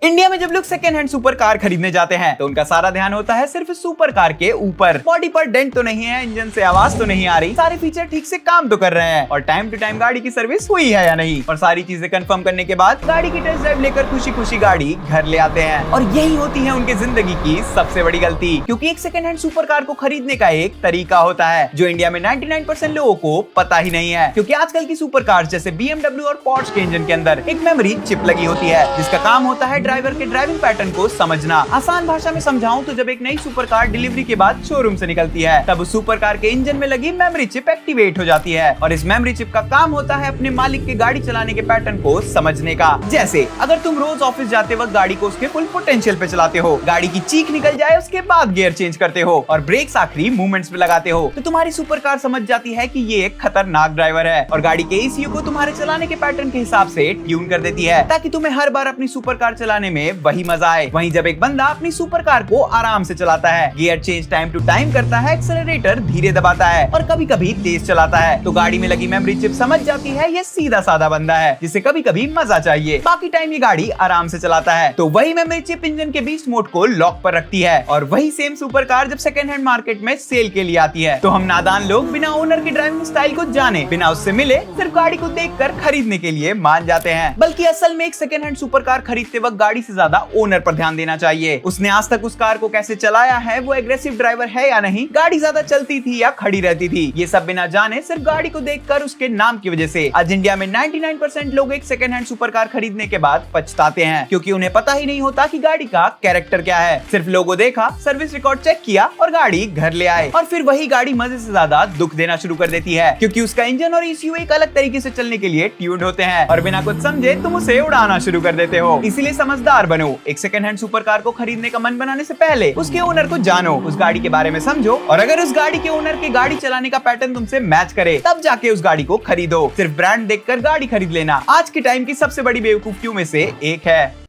India में जब लोग सेकंड हैंड सुपर कार खरीदने जाते हैं तो उनका सारा ध्यान होता है सिर्फ सुपर कार के ऊपर। बॉडी पर डेंट तो नहीं है, इंजन से आवाज तो नहीं आ रही, सारे फीचर ठीक से काम तो कर रहे हैं और टाइम टू टाइम गाड़ी की सर्विस हुई है या नहीं। और सारी चीजें कंफर्म करने के बाद गाड़ी की टेस्ट ड्राइव लेकर खुशी खुशी गाड़ी घर ले आते हैं। और यही होती है उनकी जिंदगी की सबसे बड़ी गलती, क्योंकि एक सेकंड हैंड सुपर कार को खरीदने का एक तरीका होता है जो इंडिया में 99% लोगों को पता ही नहीं है। क्योंकि आजकल की सुपर कार जैसे BMW और पोर्श के इंजन के अंदर एक मेमोरी चिप लगी होती है जिसका काम होता है ड्राइवर के ड्राइविंग पैटर्न को समझना। आसान भाषा में समझाऊं तो जब एक नई सुपर कार डिलीवरी के बाद शोरूम से निकलती है तब उस सुपर कार के इंजन में लगी मेमोरी चिप एक्टिवेट हो जाती है और इस मेमोरी चिप का काम होता है अपने मालिक के गाड़ी चलाने के पैटर्न को समझने का। जैसे अगर तुम रोज ऑफिस जाते वक्त गाड़ी को उसके फुल पोटेंशियल पे चलाते हो, गाड़ी की चीख निकल जाए उसके बाद गियर चेंज करते हो और ब्रेक्स आखिरी मूवमेंट्स पे लगाते हो, तो तुम्हारी सुपर कार समझ जाती है कि ये एक खतरनाक ड्राइवर है और गाड़ी के ECU को तुम्हारे चलाने के पैटर्न के हिसाब से ट्यून कर देती है ताकि तुम्हें हर बार अपनी सुपर कार चलाने में वही मजा आए। वहीं जब एक बंदा अपनी सुपर कार को आराम से चलाता है, gear change time to time करता है, एक्सेलरेटर धीरे दबाता है और कभी कभी तेज चलाता है, तो गाड़ी में लगी मेमोरी चिप समझ जाती है ये सीधा साधा बंदा है जिसे कभी कभी मजा चाहिए, बाकी टाइम ये गाड़ी आराम से चलाता है। तो वही मेमोरी चिप इंजन के बीस्ट मोड को लॉक पर रखती है और वही सेम सुपर कार जब सेकंड हैंड मार्केट में सेल के लिए आती है तो हम नादान लोग बिना ओनर की ड्राइविंग स्टाइल को जाने, बिना उससे मिले, सिर्फ गाड़ी को देखकर खरीदने के लिए मान जाते हैं। बल्कि असल में एक सेकंड हैंड सुपर कार खरीदते वक्त गाड़ी से ज्यादा ओनर पर ध्यान देना चाहिए। उसने आज तक उस कार को कैसे चलाया है, वो एग्रेसिव ड्राइवर है या नहीं, गाड़ी ज्यादा चलती थी या खड़ी रहती थी, ये सब बिना जाने सिर्फ गाड़ी को देखकर उसके नाम की वजह से आज इंडिया में 99% लोग एक सेकंड हैंड सुपर कार खरीदने के बाद पछताते हैं क्योंकि उन्हें पता ही नहीं होता कि गाड़ी का कैरेक्टर क्या है। सिर्फ लोगो देखा, सर्विस रिकॉर्ड चेक किया और गाड़ी घर ले आए और फिर वही गाड़ी मजे से ज्यादा दुख देना शुरू कर देती है क्योंकि उसका इंजन और ECU एक अलग तरीके से चलने के लिए ट्यून्ड होते हैं और बिना कुछ समझे तुम उसे उड़ाना शुरू कर देते हो। इसीलिए समझदार बनो, एक सेकंड हैंड सुपर कार को खरीदने का मन बनाने से पहले उसके ओनर को जानो, उस गाड़ी के बारे में समझो और अगर उस गाड़ी के ओनर के गाड़ी चलाने का पैटर्न तुमसे मैच करे तब जाके उस गाड़ी को खरीदो। सिर्फ ब्रांड देखकर गाड़ी खरीद लेना आज के टाइम की सबसे बड़ी बेवकूफियों में से एक है।